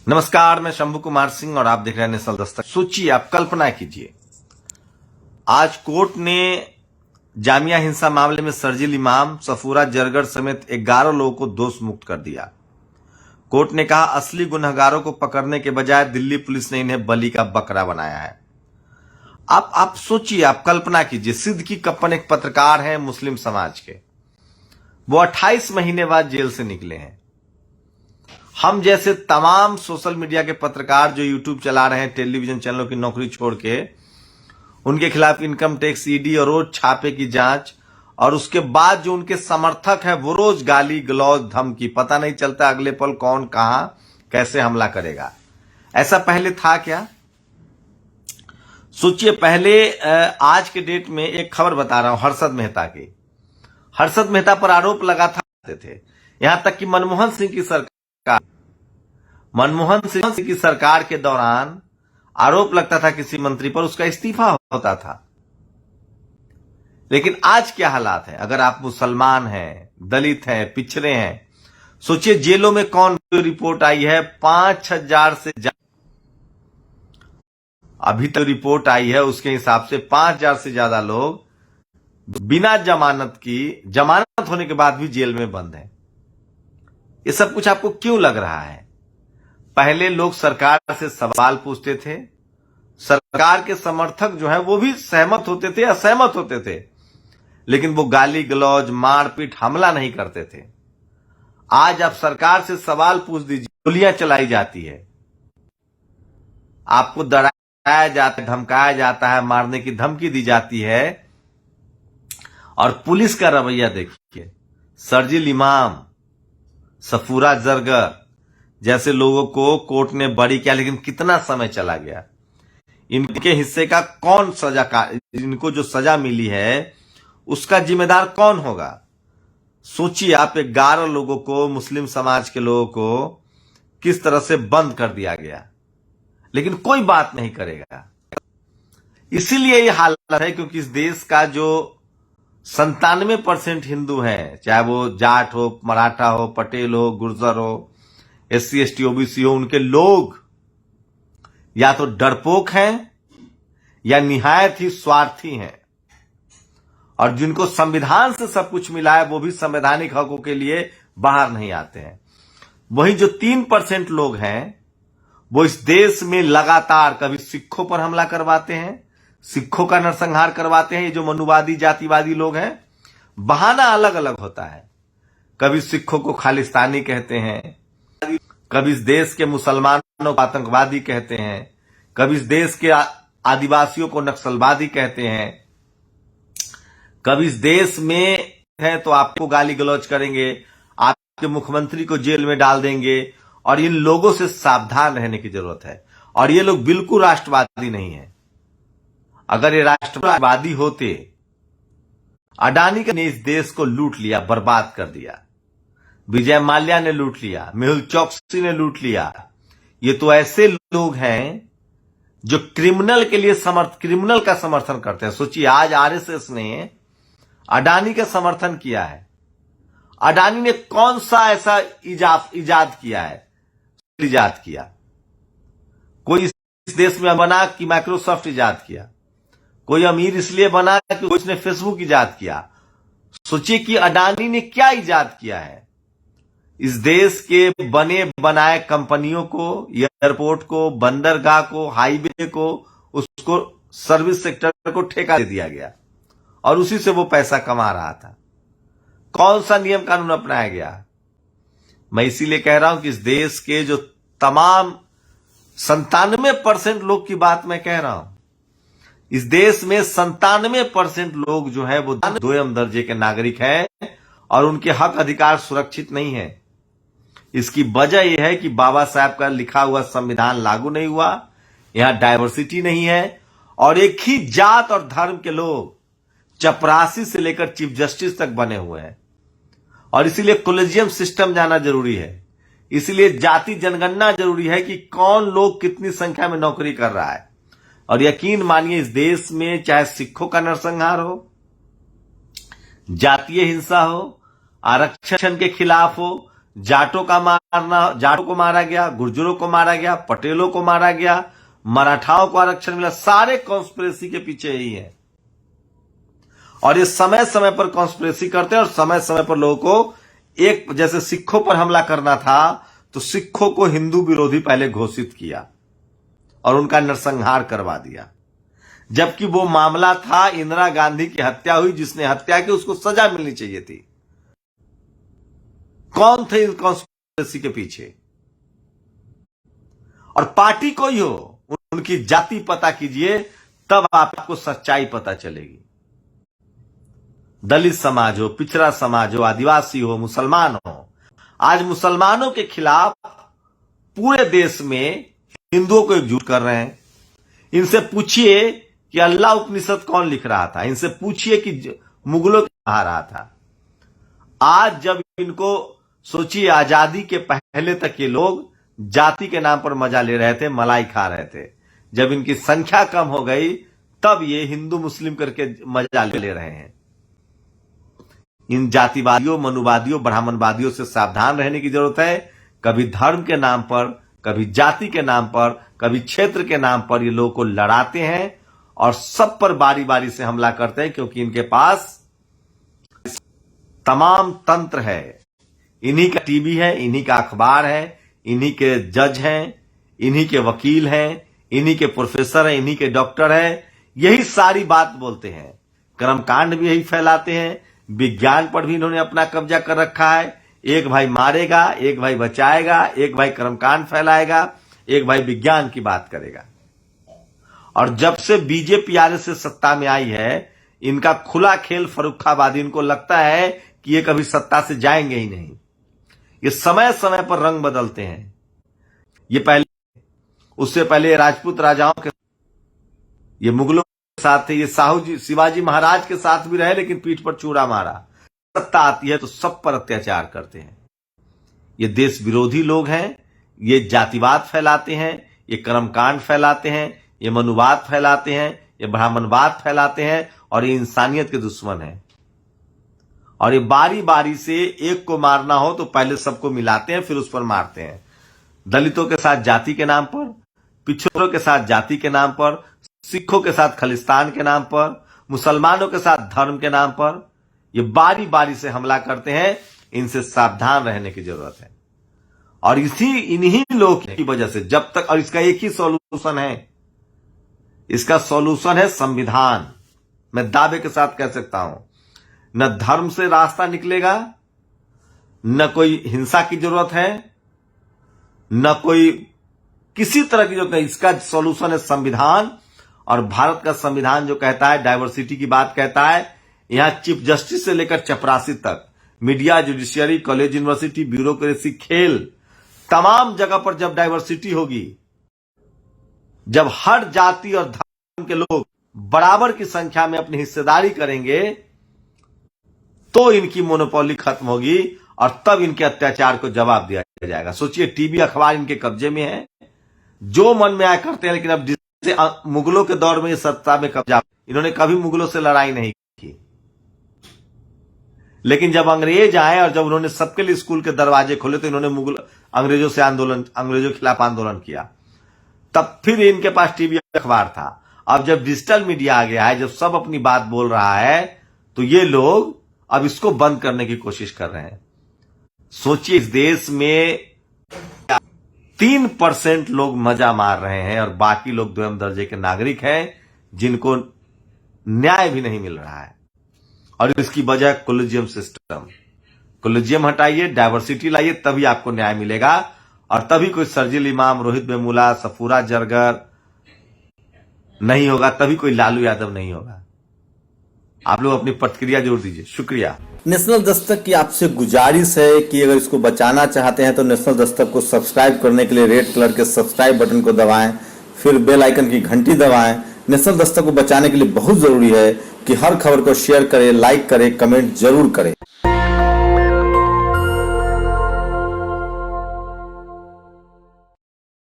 नमस्कार, मैं शंभू कुमार सिंह और आप देख रहे हैं नेशनल दस्तक। सोचिए, आप कल्पना कीजिए, आज कोर्ट ने जामिया हिंसा मामले में शर्जील इमाम, सफूरा जरगर समेत 11 लोगों को दोष मुक्त कर दिया। कोर्ट ने कहा, असली गुनहगारों को पकड़ने के बजाय दिल्ली पुलिस ने इन्हें बलि का बकरा बनाया है। आप सोचिए, आप कल्पना कीजिए, सिद्दीकी कप्पन एक पत्रकार हैं मुस्लिम समाज के, वो 28 महीने बाद जेल से निकले हैं। हम जैसे तमाम सोशल मीडिया के पत्रकार जो यूट्यूब चला रहे हैं, टेलीविजन चैनलों की नौकरी छोड़ के, उनके खिलाफ इनकम टैक्स, ईडी और रोज छापे की जांच, और उसके बाद जो उनके समर्थक हैं वो रोज गाली गलौज धमकी, पता नहीं चलता अगले पल कौन कहां कैसे हमला करेगा। ऐसा पहले था क्या? सोचिए, पहले आज के डेट में एक खबर बता रहा हूं हर्षद मेहता की। हर्षद मेहता पर आरोप लगाते थे, यहां तक कि मनमोहन सिंह की सरकार के दौरान आरोप लगता था किसी मंत्री पर, उसका इस्तीफा होता था। लेकिन आज क्या हालात है? अगर आप मुसलमान हैं, दलित हैं, पिछड़े हैं, सोचिए जेलों में कौन रिपोर्ट आई है, 5000 से अभी तक रिपोर्ट आई है, उसके हिसाब से 5000 से ज्यादा लोग बिना जमानत होने के बाद भी जेल में बंद हैं। ये सब कुछ आपको क्यों लग रहा है? पहले लोग सरकार से सवाल पूछते थे, सरकार के समर्थक जो है वो भी सहमत होते थे, असहमत होते थे, लेकिन वो गाली गलौज, मारपीट, हमला नहीं करते थे। आज आप सरकार से सवाल पूछ दीजिए, गोलियां चलाई जाती है, आपको डराया जाता है, धमकाया जाता है, मारने की धमकी दी जाती है। और पुलिस का रवैया देखिए, शर्जील इमाम, सफूरा जरगर जैसे लोगों को कोर्ट ने बरी किया, लेकिन कितना समय चला गया। इनके हिस्से का कौन सजा का, इनको जो सजा मिली है उसका जिम्मेदार कौन होगा? सोचिए, आप 11 लोगों को, मुस्लिम समाज के लोगों को किस तरह से बंद कर दिया गया, लेकिन कोई बात नहीं करेगा। इसीलिए ये हालत है क्योंकि इस देश का जो 97% हिंदू है, चाहे वो जाट हो, मराठा हो, पटेल हो, गुर्जर हो, SC ST OBC हो, उनके लोग या तो डरपोक हैं या निहायत ही स्वार्थी हैं, और जिनको संविधान से सब कुछ मिला है वो भी संवैधानिक हकों के लिए बाहर नहीं आते हैं। वहीं जो 3% लोग हैं वो इस देश में लगातार कभी सिखों पर हमला करवाते हैं, सिखों का नरसंहार करवाते हैं। ये जो मनुवादी जातिवादी लोग हैं, बहाना अलग अलग होता है, कभी सिखों को खालिस्तानी कहते हैं, कभी इस देश के मुसलमानों को आतंकवादी कहते हैं, कभी इस देश के आदिवासियों को नक्सलवादी कहते हैं, कभी इस देश में है तो आपको गाली गलौज करेंगे, आपके मुख्यमंत्री को जेल में डाल देंगे। और इन लोगों से सावधान रहने की जरूरत है। और ये लोग बिल्कुल राष्ट्रवादी नहीं है। अगर ये राष्ट्रवादी होते, अडानी ने इस देश को लूट लिया, बर्बाद कर दिया, विजय माल्या ने लूट लिया, मेहुल चौकसी ने लूट लिया। ये तो ऐसे लोग हैं जो क्रिमिनल का समर्थन करते हैं। सोचिए, आज RSS ने अडानी का समर्थन किया है। अडानी ने कौन सा ऐसा इजाद किया? कोई इस देश में बना कि माइक्रोसॉफ्ट इजाद किया, कोई अमीर इसलिए बना कि उसने फेसबुक इजाद किया। सोचिए कि अडानी ने क्या इजाद किया है। इस देश के बने बनाए कंपनियों को, एयरपोर्ट को, बंदरगाह को, हाईवे को, उसको सर्विस सेक्टर को ठेका दे दिया गया और उसी से वो पैसा कमा रहा था। कौन सा नियम कानून अपनाया गया? मैं इसीलिए कह रहा हूं कि इस देश के जो तमाम 97% लोग की बात मैं कह रहा हूं, इस देश में 97% लोग जो है वो 2म दर्जे के नागरिक हैं और उनके हक अधिकार सुरक्षित नहीं है। इसकी वजह यह है कि बाबा साहब का लिखा हुआ संविधान लागू नहीं हुआ, यहां डायवर्सिटी नहीं है, और एक ही जात और धर्म के लोग चपरासी से लेकर चीफ जस्टिस तक बने हुए हैं। और इसीलिए कॉलेजियम सिस्टम जाना जरूरी है, इसीलिए जाति जनगणना जरूरी है कि कौन लोग कितनी संख्या में नौकरी कर रहा है। और यकीन मानिए, इस देश में चाहे सिखों का नरसंहार हो, जातीय हिंसा हो, आरक्षण के खिलाफ हो, जाटों को मारा गया, गुर्जरों को मारा गया, पटेलों को मारा गया, मराठाओं को आरक्षण मिला, सारे कॉन्स्पिरेसी के पीछे यही है। और ये समय समय पर कॉन्स्पिरेसी करते हैं और समय समय पर लोगों को एक, जैसे सिखों पर हमला करना था तो सिखों को हिंदू विरोधी पहले घोषित किया और उनका नरसंहार करवा दिया, जबकि वो मामला था इंदिरा गांधी की हत्या हुई, जिसने हत्या की उसको सजा मिलनी चाहिए थी। कौन थे इस कॉन्स्पिरेसी के पीछे? और पार्टी कोई हो, उनकी जाति पता कीजिए, तब आपको सच्चाई पता चलेगी। दलित समाज हो, पिछड़ा समाज हो, आदिवासी हो, मुसलमान हो, आज मुसलमानों के खिलाफ पूरे देश में हिंदुओं को एकजुट कर रहे हैं। इनसे पूछिए कि अल्लाह उपनिषद कौन लिख रहा था, इनसे पूछिए कि मुगलों कहा रहा था। आज जब इनको सोचिए, आजादी के पहले तक ये लोग जाति के नाम पर मजा ले रहे थे, मलाई खा रहे थे। जब इनकी संख्या कम हो गई तब ये हिंदू मुस्लिम करके मजा ले रहे हैं। इन जातिवादियों, मनुवादियों, ब्राह्मणवादियों से सावधान रहने की जरूरत है। कभी धर्म के नाम पर, कभी जाति के नाम पर, कभी क्षेत्र के नाम पर ये लोगों को लड़ाते हैं और सब पर बारी बारी से हमला करते हैं, क्योंकि इनके पास तमाम तंत्र है। इन्हीं का टीवी है, इन्हीं का अखबार है, इन्हीं के जज हैं, इन्हीं के वकील हैं, इन्हीं के प्रोफेसर हैं, इन्हीं के डॉक्टर हैं। यही सारी बात बोलते हैं। कर्मकांड भी यही फैलाते हैं। विज्ञान पर भी इन्होंने अपना कब्जा कर रखा है। एक भाई मारेगा, एक भाई बचाएगा, एक भाई कर्मकांड फैलाएगा, एक भाई विज्ञान की बात करेगा। और जब से बीजेपी आरएसएस से सत्ता में आई है, इनका खुला खेल फर्रुखाबादी। इनको लगता है कि ये कभी सत्ता से जाएंगे ही नहीं। ये समय समय पर रंग बदलते हैं। ये पहले, उससे पहले राजपूत राजाओं के, ये मुगलों के साथ थे, ये साहू जी, शिवाजी महाराज के साथ भी रहे, लेकिन पीठ पर चूड़ा मारा। सत्ता आती है तो सब पर अत्याचार करते हैं। ये देश विरोधी लोग हैं। ये जातिवाद फैलाते हैं, ये कर्मकांड फैलाते हैं, ये मनुवाद फैलाते हैं, ये ब्राह्मणवाद फैलाते हैं और ये इंसानियत के दुश्मन हैं। और ये बारी बारी से एक को मारना हो तो पहले सबको मिलाते हैं, फिर उस पर मारते हैं। दलितों के साथ जाति के नाम पर, पिछड़ों के साथ जाति के नाम पर, सिखों के साथ खालिस्तान के नाम पर, मुसलमानों के साथ धर्म के नाम पर ये बारी बारी से हमला करते हैं। इनसे सावधान रहने की जरूरत है। और इन्हीं लोगों की वजह से जब तक, और इसका एक ही सॉल्यूशन है, इसका सॉल्यूशन है संविधान। मैं दावे के साथ कह सकता हूं, न धर्म से रास्ता निकलेगा, न कोई हिंसा की जरूरत है, न कोई किसी तरह की जरूरत नहीं। इसका सॉल्यूशन है संविधान। और भारत का संविधान जो कहता है, डाइवर्सिटी की बात कहता है। यहां चीफ जस्टिस से लेकर चपरासी तक, media, judiciary, college, university, bureaucracy, खेल, तमाम जगह पर जब डाइवर्सिटी होगी, जब हर जाति और धर्म के लोग बराबर की संख्या में अपनी हिस्सेदारी करेंगे, तो इनकी मोनोपोली खत्म होगी और तब इनके अत्याचार को जवाब दिया जाएगा। सोचिए, टीवी, अखबार इनके कब्जे में है, जो मन में आया करते हैं। लेकिन अब जैसे मुगलों के दौर में ये सत्ता में कब्जा, इन्होंने कभी मुगलों से लड़ाई नहीं की। लेकिन जब अंग्रेज आए और जब उन्होंने सबके लिए स्कूल के दरवाजे खोले, तो इन्होंने अंग्रेजों के खिलाफ आंदोलन किया। तब फिर इनके पास टीवी, अखबार था। अब जब डिजिटल मीडिया आ गया है, जब सब अपनी बात बोल रहा है, तो ये लोग अब इसको बंद करने की कोशिश कर रहे हैं। सोचिए, इस देश में 3% लोग मजा मार रहे हैं और बाकी लोग द्वितीय दर्जे के नागरिक हैं, जिनको न्याय भी नहीं मिल रहा है। और इसकी वजह कोलिजियम सिस्टम। कोलिजियम हटाइए, डाइवर्सिटी लाइए, तभी आपको न्याय मिलेगा। और तभी कोई शर्जील इमाम, रोहित वेमुला, सफूरा जरगर नहीं होगा, तभी कोई लालू यादव नहीं होगा। आप लोग अपनी प्रतिक्रिया जरूर दीजिए। शुक्रिया। नेशनल दस्तक की आपसे गुजारिश है कि अगर इसको बचाना चाहते हैं तो नेशनल दस्तक को सब्सक्राइब करने के लिए रेड कलर के सब्सक्राइब बटन को दबाएं, फिर बेल आइकन की घंटी दबाएं। नेशनल दस्तक को बचाने के लिए बहुत जरूरी है कि हर खबर को शेयर करें, लाइक करें, कमेंट जरूर करें।